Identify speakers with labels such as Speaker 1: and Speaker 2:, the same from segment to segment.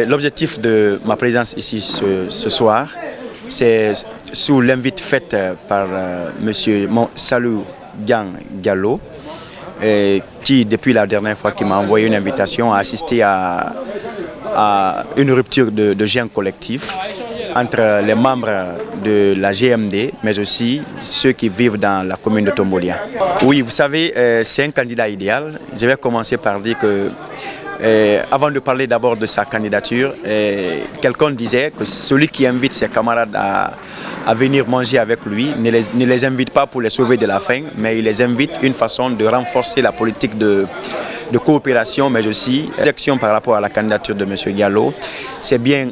Speaker 1: L'objectif de ma présence ici ce soir, c'est sous l'invite faite par M. Salou Diallo, qui depuis la dernière fois qui m'a envoyé une invitation à assister à une rupture de gène collectif entre les membres de la GMD, mais aussi ceux qui vivent dans la commune de Tombolia. Oui, vous savez, c'est un candidat idéal. Je vais commencer par dire que, avant de parler d'abord de sa candidature, quelqu'un disait que celui qui invite ses camarades à venir manger avec lui ne les invite pas pour les sauver de la faim, mais il les invite une façon de renforcer la politique de coopération, mais aussi d'action par rapport à la candidature de M. Diallo. C'est bien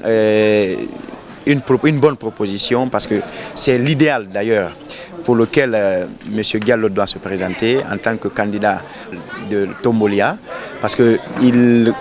Speaker 1: une bonne proposition parce que c'est l'idéal d'ailleurs pour lequel M. Diallo doit se présenter en tant que candidat de Tombolia, parce qu'il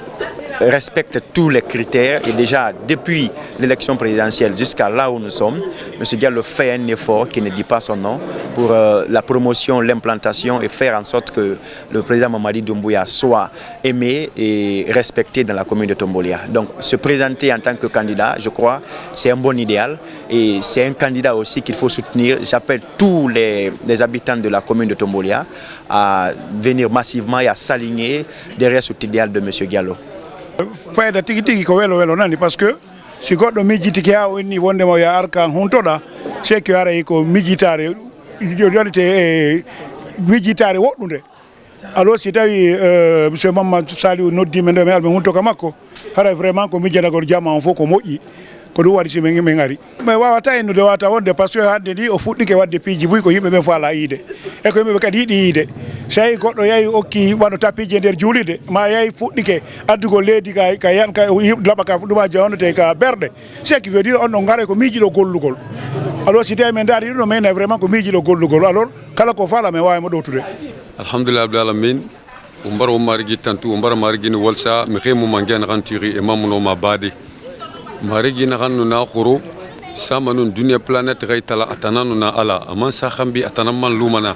Speaker 1: respecte tous les critères et déjà depuis l'élection présidentielle jusqu'à là où nous sommes, M. Diallo fait un effort qui ne dit pas son nom pour la promotion, l'implantation et faire en sorte que le président Mamadi Doumbouya soit aimé et respecté dans la commune de Tombolia. Donc se présenter en tant que candidat, je crois, c'est un bon idéal et c'est un candidat aussi qu'il faut soutenir. J'appelle tous les habitants de la commune de Tombolia à venir massivement et à s'aligner derrière cet idéal de M. Diallo.
Speaker 2: Fayda tigi tigi ko welo nani parce que si goɗɗo mijjitiki ha wonni wondemo ya arka huntoɗa seki ara ko mijjitare yonite e mijjitare woɗɗude alors si tawi monsieur Mamadou Saliou noddima nde mi alɓe huntoka makko haray vraiment ko mijjata ko jamma on fof ko moƴƴi ko ɗum waɗi si min ari mais wawata ennude wawata wonde par ce que hande ni o fuɗɗike wadde piiji buy ko yimɓe ɓen faala yiide e ko yimɓeɓe kadi yiiɗi yiide so tawi goɗɗo yahi okki waɗo tappiije nder juulide ma yahi fuɗɗike addugol leydi ka yan ka laɓa ka ɗumaji wonete ka berɗe seki weedi on ɗon gaara ko miijiɗo gollugol alors si tawi min daari ɗum ɗo mayne vraiment ko miijiɗo gollugol alors kala ko faala min wawima ɗowtude
Speaker 3: alhamdulillah rabbil alamin o mbara o marigi tantu o mbara marigini wolsa mi xemuma ngena xan tiri e mamunoma baade marigina xan nuna xuro sama nun dunia planète xey tala atana nuna ala aman sa xambi atana man lumana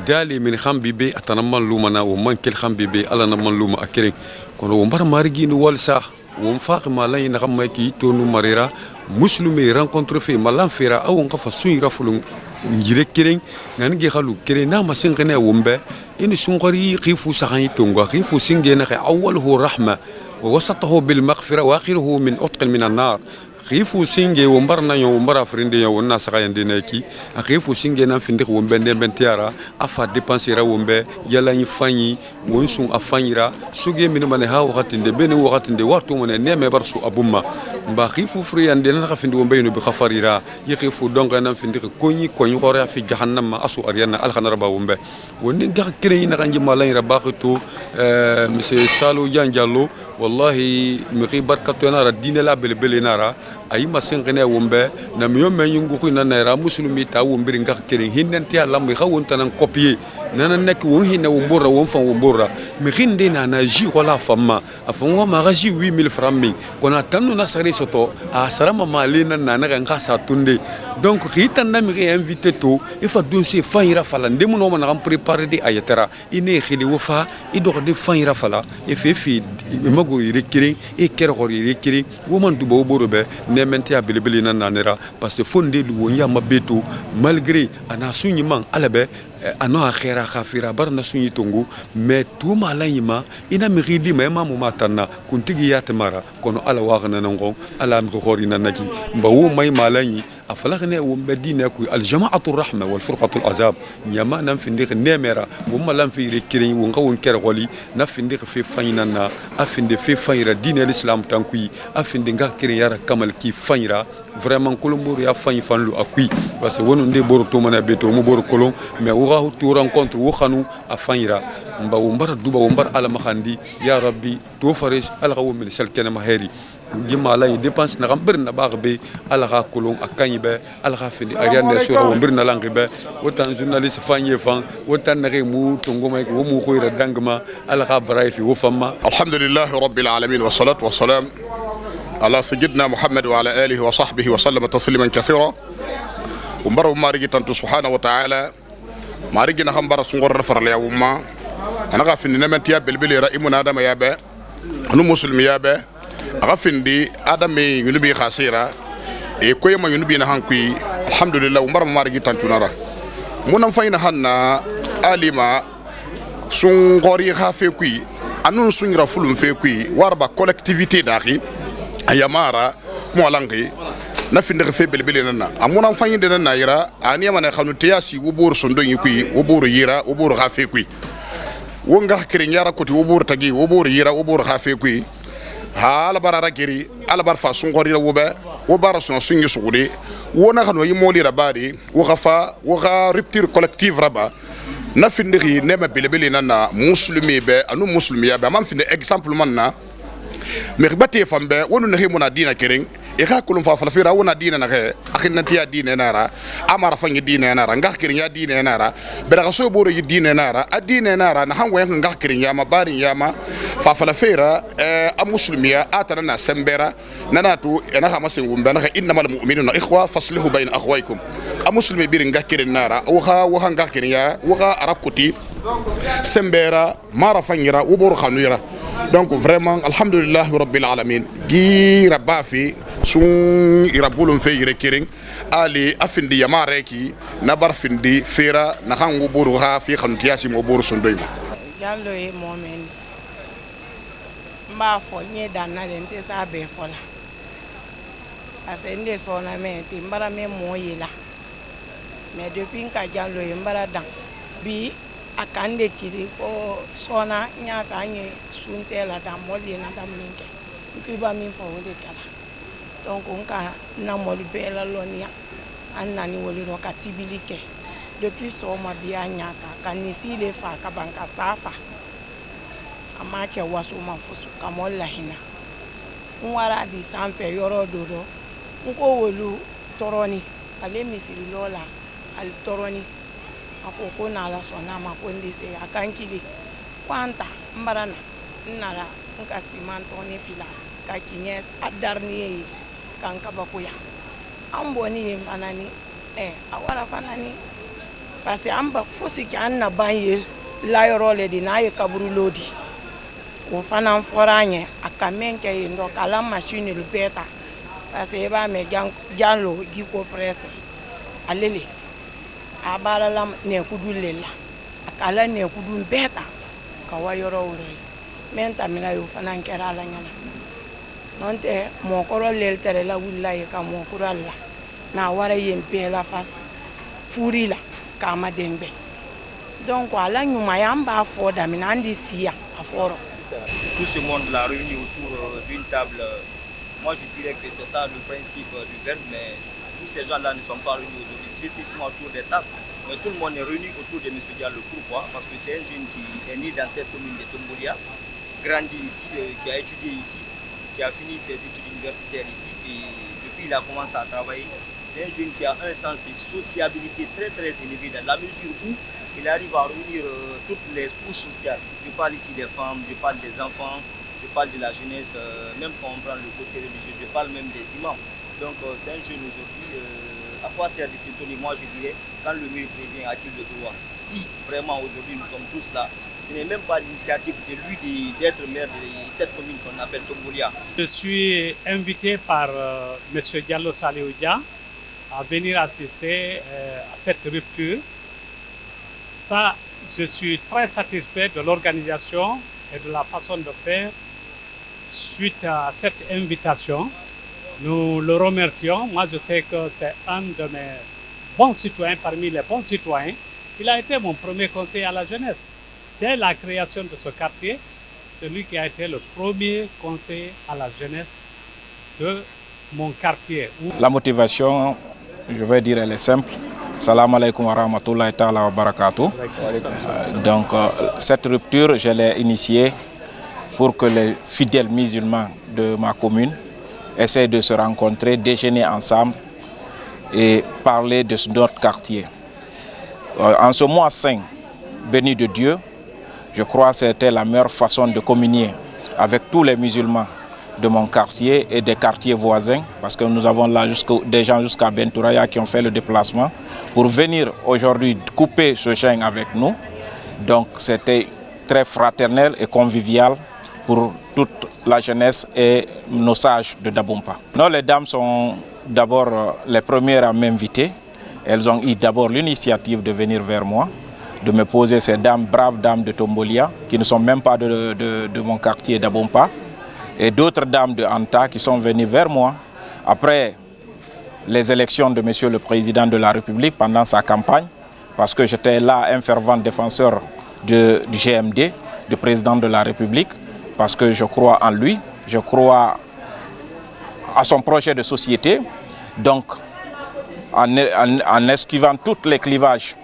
Speaker 3: dali min xambi be atana man lumana o man kel xambi be ala na man luma akere kono o mbara marigini wolsa won faax malay na xam may ki tonu marira muslimi rencontre fe malan fera aw nga fa suñu rafulu njire kereng ngani ge xalu kere na ma singene wombe ini sungari khifu saxani tonga khifu singena xe awwaluhu rahma wa wasatahu bil maghfira wa akhiruhu min utqin min an-nar khifu singe wombarna yo wombara frinde yo wonna sakayande neki khifu singe nan finde wombe ndembe tiara afa dépensera wombe yala ni fanyi wonsun afanyira suge min mane ha wakati nde bene wakati nde watu mone neme barsu abumma mba khifu friyande nan ka finde wombe no bi khafarira yi khifu donga nan finde konyi khore fi jahannam asu ariana al khanarba wombe wonni ga kire ina kanji malayra baqito monsieur Salou Diallo wallahi mi khibarkatu nara dine la bele nara ay ma sengene wombe na mi yomme yungu ko na naira muslimi ta wombiri ngak kere hinnanti Allah mi xawon tanan copier nana nek won hinna wombora won fan wombora mi khinde na na ji wala famma afon ma gaji 8000 francs mi kona tanu na sare soto a sarama malina na na nga sa tunde donc khitan na mi invité to il faut dossier fayra fala ndemu no na préparer di ayatara ine khili wofa ido de fayra fala e fe fi mago rekiri e kere hori rekiri woman du bo borobe nementi a bilibili na nanera parce que fonde lu wonya mabeto malgré ana sunyi man alabe ano akhira khafira barna sunyi tongu mais tout malayima ina miridi ma mu matanna kuntigi yatmara kono ala wagna nango ala mi khori nanaki mbawo may malayi afalagne wo medina ku al jama'atu rahma wal furqatu al azab yama nam fi ndik nemera wo malam fi rekiri wo ngawon kere holi na fi ndik fi faynana afinde fi fayra dine l'islam tankui afinde ngakiri yara kamal ki fayra vraiment kolombor ya fay fanlu akui parce que wono nde boro to mana beto mo boro kolon mais wo ga to rencontre wo khanu a fayra mba wo mbara duba wo mbar ala makhandi ya rabbi to faris ala gawo min sel kenema heri jima lay dépense na gambir na baag be ala ga kolon akany be ala ga findi ariane sur wo mbir na langi be wotan journaliste fanye fan wotan na mu to ngoma ko mu khoyra dangma ala ga bray fi wo famma
Speaker 4: alhamdulillah rabbil alamin wa salatu wa salam على سيدنا محمد وعلى آله وصحبه وسلم تسليما كثيرا ومبارو مارجي تنتو سبحانه وتعالى مارجي نخم بار سنغور رفر ليا وما أنا غافين نمنت يا بلبلي رأي من آدم يا با أنا مسلم يا با agafindi adame yunubi khasira e koyema yunubi na hankui alhamdulillah umbar marigi tantunara munam fayna hanna alima sun gori khafe kui anun sungira fulum fe kui warba collectivité dari ayamara mo langi na finde fe belbele nana amuna fanyi de nana yira aniya mana khanu tiyasi wubur sondo yikui wubur yira wubur khafe kui wonga krinyara koti wubur tagi wubur yira wubur khafe kui hala barara giri ala bar fa sun gori wobe wo bara sun sunyi sugudi wona khanu yimoli rabari wo khafa wo ga rupture collective raba na finde ri nema belbele nana muslimi be anu muslimi ya be man finde exemple manna merbati fambe wonu ne himuna dina kering e ka kulum fa falafira wona dina na ke akhinna tiya dina nara amara fangi dina nara ngah kirinya dina nara bera so boro yi dina nara adina nara na hango yang ngah kirinya ma bari yama fa falafira a muslimiya atana na sembera nanatu ena ha masin wumba na innamal mu'minuna ikhwa faslihu bayna akhwaykum a muslimi bir ngah kirin nara wa ngah kirinya wa arab kuti sembera mara fangira ubor khanira. Donc vraiment alhamdulillah rabbil alamin gi rabafi sun irabulun fe yirekiring ali afindi yamareki nabar findi fera na hangu buru ha fi khantiasi mo buru sundoyma
Speaker 5: jallo e momen mba fo nye dana lente sa be fola asende sona me ti mbara me moyela mais depuis ka jallo e mbara dan bi akande kiri ko sona nya fanye sunte la da moli na da minke nkiba min fo wole kala donc on ka na moli bela lonia annani wole ro katibilike depuis so ma biya nya ka kanisi le fa ka banka safa amake wasu mafusu kamolla hina unwara di sanfe yoro dodo nko wolu toroni ale misiri lola al toroni akoko na la sona makonde se akankili kwanta mbarana nara nka simanto ni fila ka kinyes adarni kanka bakuya amboni manani awara fanani parce amba fosi ki anna banye la yorole di na ye kaburu lodi o fanan foranye akamenke ndo kala machine lu beta parce ba me janlo giko presse alele abara lam ne kudulela akala ne kudun beta kawayoro wuri menta mina yo fanan kera la nyana nonte mo koro lel tere la wullahi ka mo kuralla na wara yempe la fas furila kama dembe donc ala nyuma yamba foda mina andi siya aforo
Speaker 6: tout ce monde là réuni autour d'une table. Moi je dirais que c'est ça le principe du verbe, mais tous ces gens là ne sont pas réunis aujourd'hui spécifiquement autour des tables, mais tout le monde est réuni autour de M. Diallo. Pourquoi? Parce que c'est un jeune qui est né dans cette commune de Tombolia, grandi ici, qui a étudié ici, qui a fini ses études universitaires ici, et depuis il a commencé à travailler. C'est un jeune qui a un sens de sociabilité très très élevé, dans la mesure où il arrive à réunir toutes les couches sociales. Je parle ici des femmes, je parle des enfants, je parle de la jeunesse, même quand on prend le côté religieux, je parle même des imams. Donc c'est un jeune aujourd'hui, à quoi sert de s'étonner? Moi je dirais, quand le mérite revient, a-t-il le droit? Si vraiment aujourd'hui nous sommes tous là, ce n'est même pas l'initiative de lui d'être maire de cette commune qu'on appelle Tombolia.
Speaker 7: Je suis invité par M. Diallo Saliou Dia à venir assister à cette rupture. Ça, je suis très satisfait de l'organisation et de la façon de faire suite à cette invitation. Nous le remercions. Moi, je sais que c'est un de mes bons citoyens, parmi les bons citoyens. Il a été mon premier conseiller à la jeunesse. Dès la création de ce quartier, c'est lui qui a été le premier conseiller à la jeunesse de mon quartier.
Speaker 8: La motivation, je vais dire, elle est simple. Salam alaikum wa rahmatullahi ta'ala wa barakatuh. Donc, cette rupture, je l'ai initiée pour que les fidèles musulmans de ma commune essaient de se rencontrer, déjeuner ensemble et parler de notre quartier. En ce mois saint, béni de Dieu, je crois que c'était la meilleure façon de communier avec tous les musulmans de mon quartier et des quartiers voisins, parce que nous avons là des gens jusqu'à Bentouraya qui ont fait le déplacement pour venir aujourd'hui couper ce chêne avec nous. Donc c'était très fraternel et convivial pour toute la jeunesse et nos sages de Dabompa. Non, les dames sont d'abord les premières à m'inviter. Elles ont eu d'abord l'initiative de venir vers moi, de me poser ces dames, braves dames de Tombolia, qui ne sont même pas de mon quartier d'Abompa, et d'autres dames de Anta qui sont venues vers moi après les élections de Monsieur le Président de la République pendant sa campagne, parce que j'étais là un fervent défenseur du GMD, du Président de la République, parce que je crois en lui, je crois à son projet de société. Donc, en esquivant tous les clivages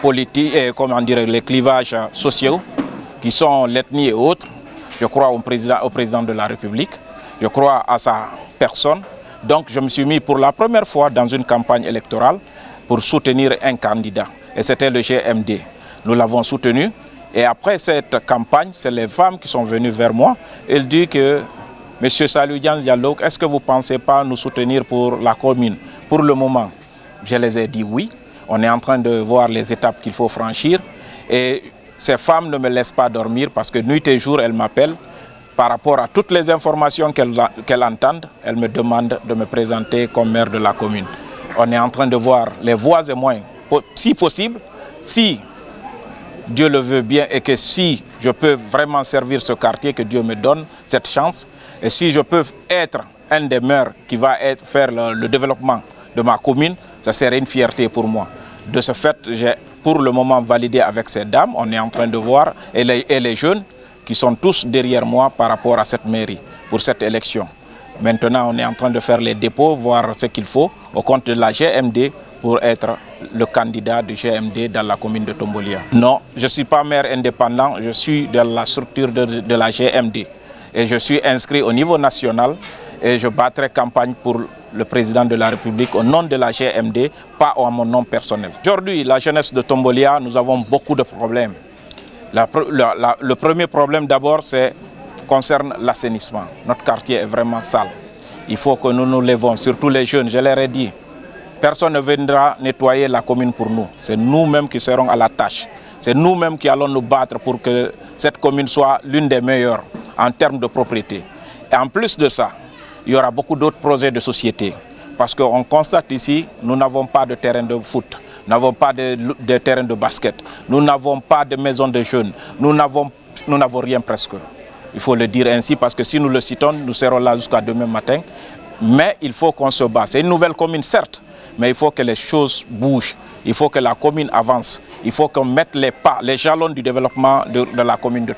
Speaker 8: politiques et les clivages sociaux qui sont l'ethnie et autres, je crois au président de la République, je crois à sa personne. Donc je me suis mis pour la première fois dans une campagne électorale pour soutenir un candidat. Et c'était le GMD. Nous l'avons soutenu. Et après cette campagne, c'est les femmes qui sont venues vers moi. Elles disent que, M. Saliou Diallo, est-ce que vous ne pensez pas nous soutenir pour la commune? Pour le moment, je les ai dit oui. On est en train de voir les étapes qu'il faut franchir. Et ces femmes ne me laissent pas dormir parce que nuit et jour, elles m'appellent. Par rapport à toutes les informations qu'elles entendent, elles me demandent de me présenter comme maire de la commune. On est en train de voir les voies et moyens, si possible, si Dieu le veut bien et que si je peux vraiment servir ce quartier, que Dieu me donne cette chance, et si je peux être un des maires qui va faire le développement de ma commune, ça serait une fierté pour moi. De ce fait, j'ai pour le moment validé avec ces dames, on est en train de voir, et les jeunes qui sont tous derrière moi par rapport à cette mairie, pour cette élection. Maintenant, on est en train de faire les dépôts, voir ce qu'il faut au compte de la GMD pour être le candidat du GMD dans la commune de Tombolia. Non, je ne suis pas maire indépendant, je suis dans la structure de la GMD. Et je suis inscrit au niveau national et je battrai campagne pour le président de la République au nom de la GMD, pas à mon nom personnel. Aujourd'hui, la jeunesse de Tombolia, nous avons beaucoup de problèmes. Le premier problème d'abord concerne l'assainissement. Notre quartier est vraiment sale. Il faut que nous nous levons, surtout les jeunes, je leur ai dit. Personne ne viendra nettoyer la commune pour nous. C'est nous-mêmes qui serons à la tâche. C'est nous-mêmes qui allons nous battre pour que cette commune soit l'une des meilleures en termes de propriété. Et en plus de ça, il y aura beaucoup d'autres projets de société. Parce qu'on constate ici, nous n'avons pas de terrain de foot, nous n'avons pas de terrain de basket, nous n'avons pas de maison de jeunes, nous n'avons rien presque. Il faut le dire ainsi parce que si nous le citons, nous serons là jusqu'à demain matin. Mais il faut qu'on se bat. C'est une nouvelle commune, certes, mais il faut que les choses bougent. Il faut que la commune avance. Il faut qu'on mette les pas, les jalons du développement de la commune de